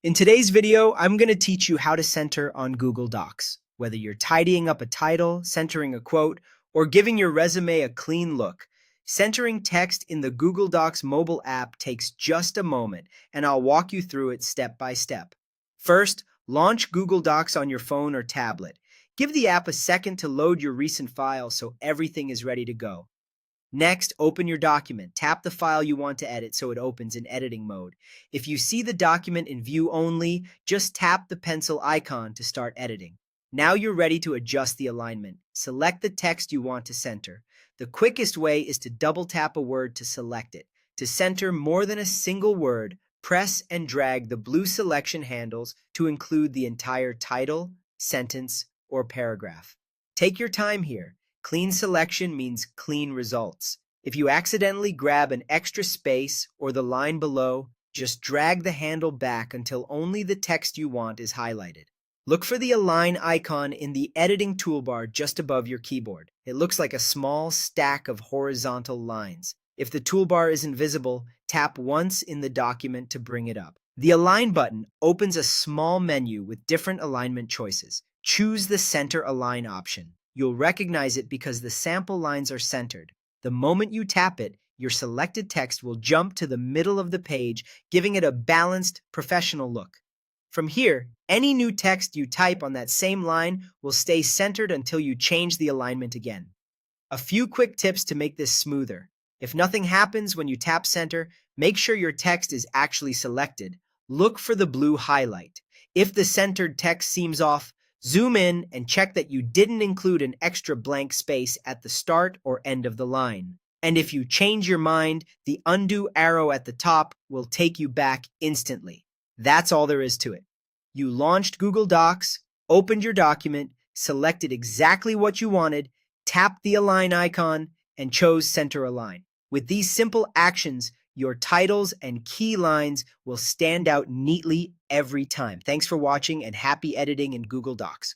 In today's video, I'm going to teach you how to center on Google Docs. Whether you're tidying up a title, centering a quote, or giving your resume a clean look, centering text in the Google Docs mobile app takes just a moment, and I'll walk you through it step by step. First, launch Google Docs on your phone or tablet. Give the app a second to load your recent files so everything is ready to go. Next, open your document. Tap the file you want to edit so it opens in editing mode. If you see the document in view only, just tap the pencil icon to start editing. Now you're ready to adjust the alignment. Select the text you want to center. The quickest way is to double tap a word to select it. To center more than a single word, press and drag the blue selection handles to include the entire title, sentence, or paragraph. Take your time here. Clean selection means clean results. If you accidentally grab an extra space or the line below, just drag the handle back until only the text you want is highlighted. Look for the Align icon in the editing toolbar just above your keyboard. It looks like a small stack of horizontal lines. If the toolbar isn't visible, tap once in the document to bring it up. The Align button opens a small menu with different alignment choices. Choose the Center Align option. You'll recognize it because the sample lines are centered. The moment you tap it, your selected text will jump to the middle of the page, giving it a balanced, professional look. From here, any new text you type on that same line will stay centered until you change the alignment again. A few quick tips to make this smoother. If nothing happens when you tap center, make sure your text is actually selected. Look for the blue highlight. If the centered text seems off, zoom in and check that you didn't include an extra blank space at the start or end of the line. And if you change your mind, the undo arrow at the top will take you back instantly. That's all there is to it. You launched Google Docs, opened your document, selected exactly what you wanted, tapped the Align icon, and chose Center Align. With these simple actions, your titles and key lines will stand out neatly every time. Thanks for watching and happy editing in Google Docs.